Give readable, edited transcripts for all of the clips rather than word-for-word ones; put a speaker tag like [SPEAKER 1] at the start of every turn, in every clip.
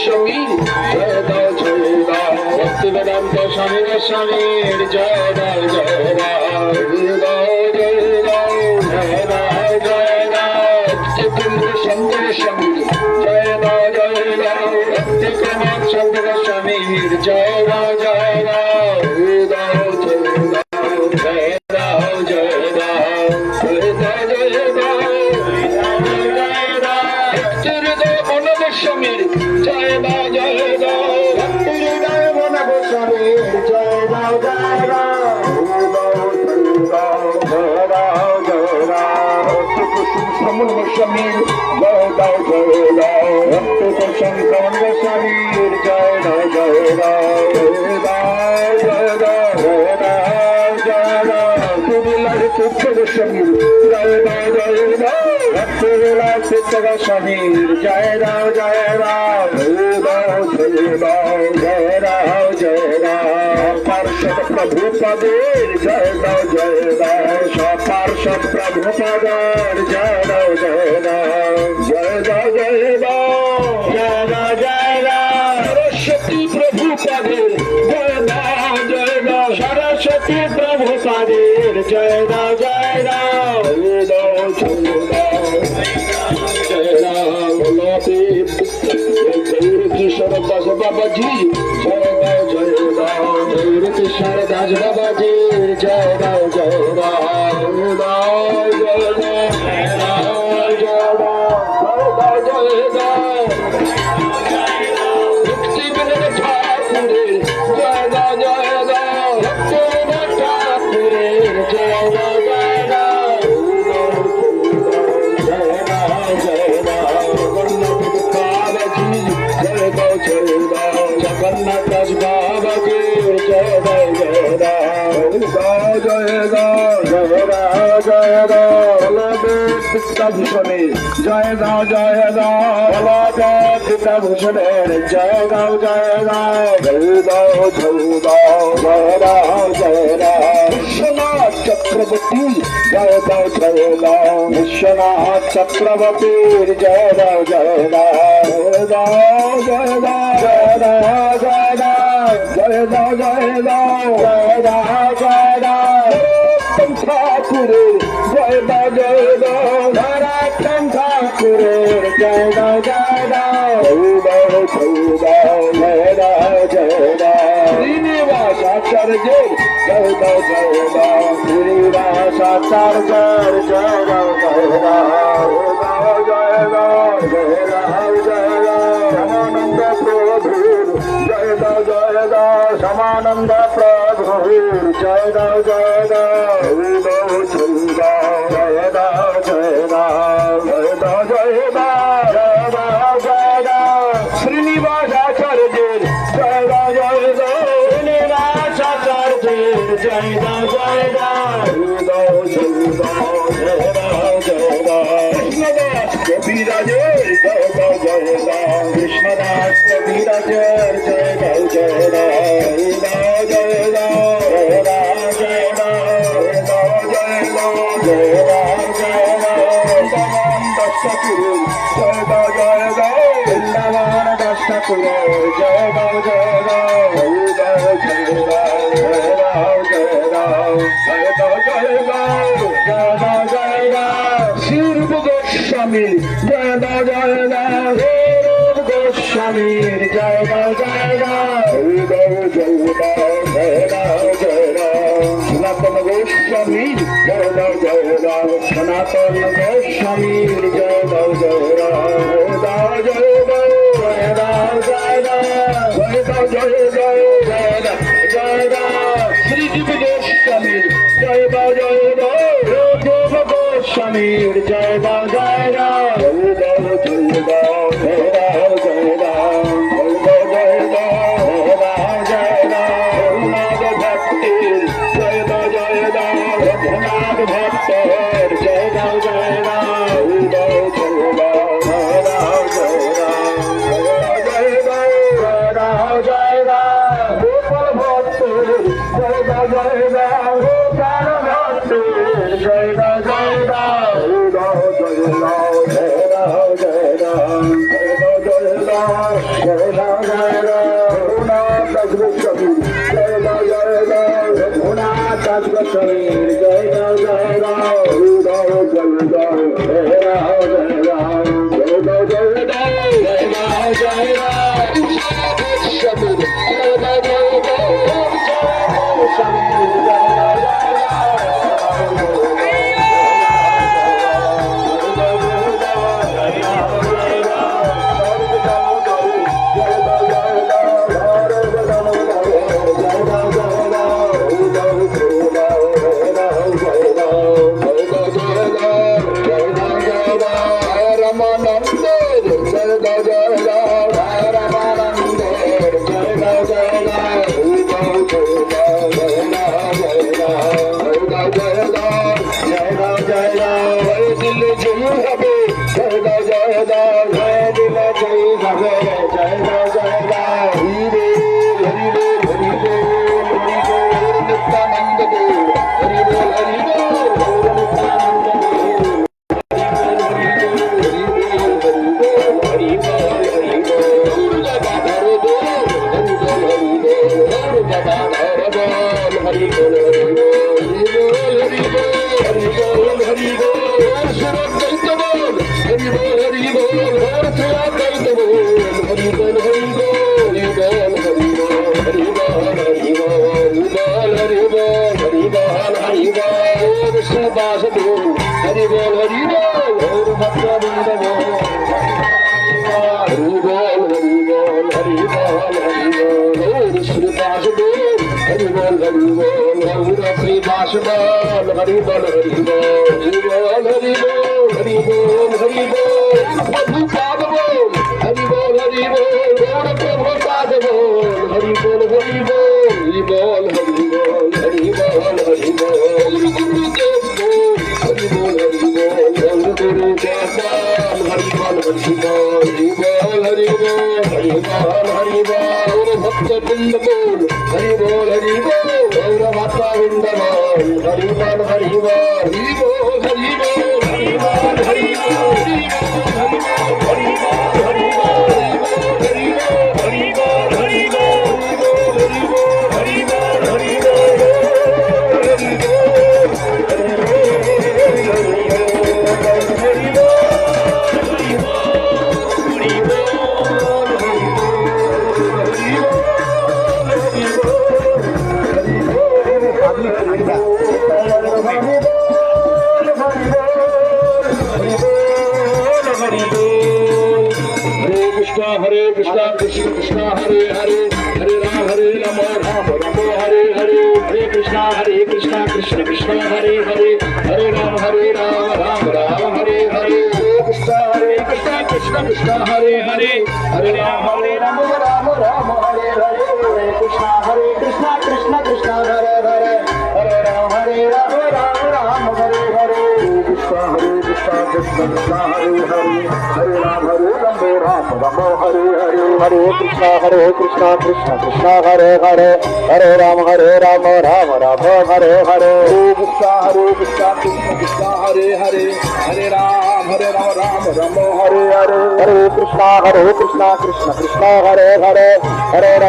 [SPEAKER 1] গোস্বামী জয় দাও জয় দাও ভক্তি বেদান্ত স্বামী গোস্বামীর জয় দাও জয় দাও জয় দাও জয় দাও জয় দাও কেন্দ্র শঙ্কর স্বামীর জয় দাও জয় দাও ভক্তি প্রমাণ শঙ্কর স্বামীর জয় দাও জয় দাও দাও জয় দাও জয় দাও জয় দাও জয় দাও স্বামীর জয় দাও জয় দাও ভক্তির গায়ে মনে গোস্বামীর জয় দাও জয় দাও জয় দাও জয় দাও কুসুম শ্রমণ গোস্বামীর জয় দাও জয় দাও ভক্ত কুসুম শ্রমণ গোস্বামীর জয় দাও জয় দাও জয় দাও জয় দাও জয় দাও কুবিলার পুত্র গোস্বামীর জয় দাও জয় দাও ভক্তিবিলার পুত্র গোস্বামীর জয় দাও জয় দাও জয় দাও জয় দাও জয় দাও পার্শ্বদ প্রভুপদের জয় দাও জয় দাও সপার্শ্বদ প্রভুপদের জয় দাও জয় দাও জয় দাও জয় দাও জয় দাও জয় দাও সরস্বতী প্রভুপদের জয় দাও জয় দাও সরস্বতী প্রভুপদের জয় দাও জয় দাও জয় দাও জয় দাও জয় দাও किशोर दास बाबा जी जय दाओ जय दाओ गौर किशोर दास बाबा जी जय दाओ जय दाओ जय दाओ जय दाओ जय दाओ मुक्ति बिन ठाकुर जय दाओ जय दाओ भक्ति बिन ठाकुर जय दाओ जय दाओ जय दाओ जय दाओ जगन्नाथ दास बाबा की जय दाओ जय दाओ जय दाओ जय दाओ जय दाओ पिता भूषणे जय दाओ जय दाओ पिता भूषणे जय दाओ जय दाओ जय दाओ जय दाओ जय दाओ जय दाओ विश्वनाथ चक्रवर्ती जय दाओ जय दाओ विश्वनाथ चक्रवर्ती जय दाओ जय दाओ जय दाओ जय दाओ जय दाओ जय दाओ जय दाओ जय दाओ जय दाओ ठाकुर जय दाओ जय दाओ नरोत्तम ठाकुर जय दाओ जय दाओ जय दाओ जय दाओ श्रीनिवासाचार्य जय दाओ जय दाओ श्रीनिवासाचार्य जय दाओ जय दाओ जय दाओ जय दाओ जय दाओ रामानंद प्रभु जय दाओ जय दाओ समानंद प्रभु जय दाओ जय दाओ जय दाओ जय दाओ जय दाओ जय दाओ जय दाओ जय दाओ जय दाओ श्रीनिवासाचार्य जय दाओ जय दाओ श्रीनिवासाचार्य जय दाओ जय दाओ जय दाओ जय दाओ जय दाओ कृष्णदास कबीराज जय दाओ जय दाओ कृष्णदास कबीराज जय दाओ जय दाओ जय दाओ जय दाओ जय दाओ जय दाओ जय दाओ जय दाओ वृंदावन दास ठाकुर जय दाओ जय दाओ वृंदावन दास ठाकुर जय दाओ जय दाओ जय दाओ जय दाओ जय दाओ जय दाओ जय दाओ जय दाओ जय दाओ शिव गोस्वामी जय दाओ जय दाओ रूप गोस्वामी जय दाओ जय दाओ जय दाओ जय दाओ जय दाओ सनातन गोस्वामी जय दाओ जय दाओ सनातन गोस्वामी जय दाओ जय दाओ जय दाओ जय दाओ जय दाओ जय दाओ जय दाओ जय दाओ श्री जीव गोस्वामी जय दाओ जय दाओ रूप गोस्वामी जय दाओ जय दाओ जय दाओ जय दाओ जय दाओ जय दाओ जय दाओ जय दाओ नाद भक्ति जय दाओ जय दाओ रघुनाथ भक्त जय दाओ जय दाओ जय दाओ जय दाओ जय दाओ Krishna Krishna Hare Hare Hare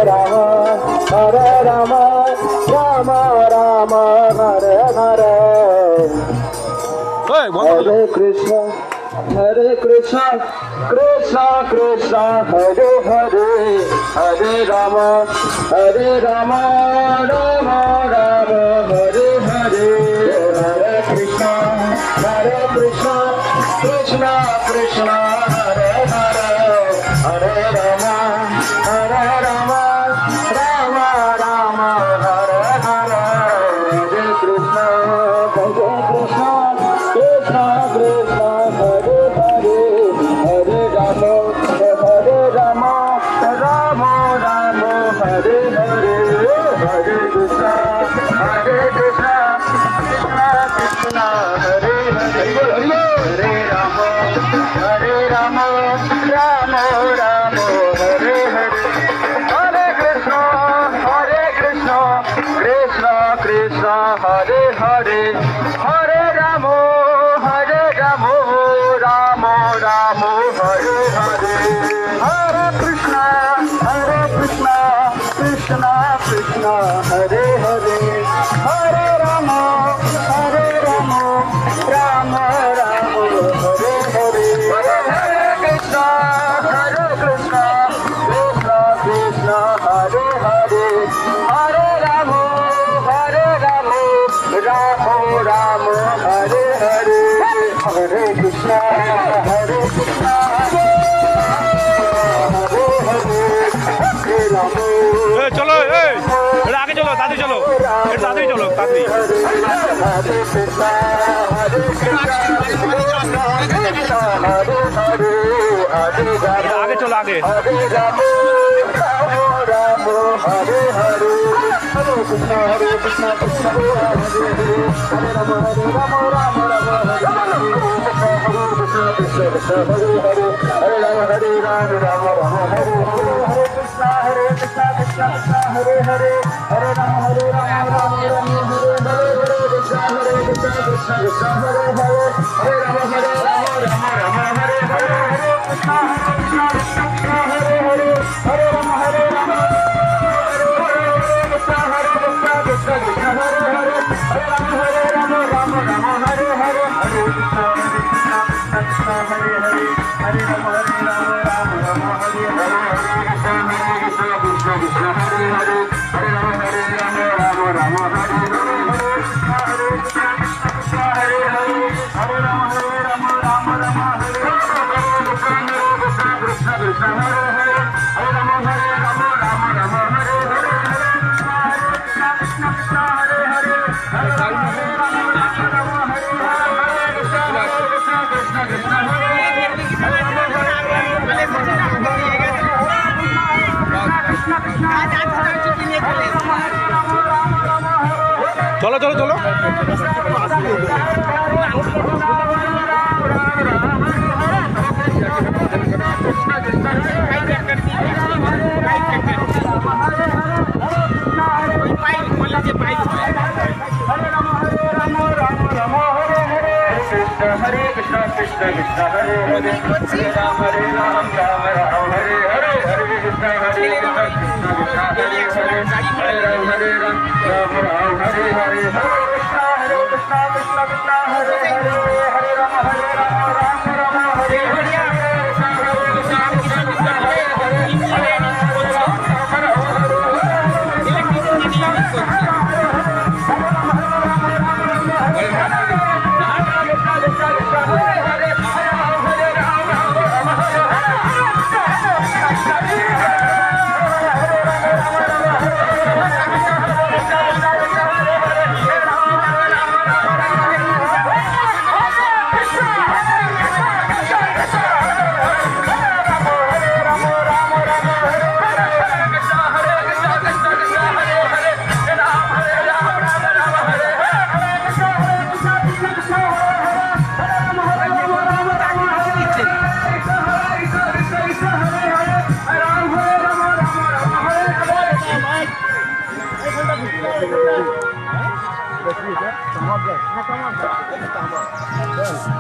[SPEAKER 1] Rama Hare Rama, Rama Rama, Hare Hare. Hare Krishna, Krishna Krishna, Hare Hare, Hare Rama, Rama Rama, Hare Hare, Hare Krishna, Krishna Krishna, Hare Hare, Hare Rama, Rama Rama, Hare Hare, Hare Krishna, Krishna Krishna, Hare Hare, Hare Rama, Rama Rama, Hare Hare, Hare Krishna, Krishna Krishna, Hare Hare, Hare Rama, Rama Rama, Hare Hare, Hare Krishna, Krishna Krishna, Hare Hare, Hare Rama, Rama Rama, Hare Hare, Hare Krishna, Krishna Krishna, Hare Hare, Hare Rama, Rama Rama, Hare Hare, Hare Krishna, Krishna Krishna, Hare Hare, Hare Rama, Rama Rama, Hare Hare, Hare Krishna, Krishna,
[SPEAKER 2] চলো এই আগে চলো তাড়াতাড়ি চলো তাড়াতাড়ি চলো তাড়াতাড়ি আগে চলো আগে চলো চলো চলো
[SPEAKER 1] Hare Krishna, Krishna Krishna, Hare Hare, Hare Ram, Ram Ram, Hare Hare, Hare Krishna, Krishna Krishna, Hare Hare, Hare Ram, Ram Ram, Hare Hare, Hare Krishna, Krishna Krishna, Hare Hare, Hare Ram, Ram Ram, Hare Hare,
[SPEAKER 2] Come on.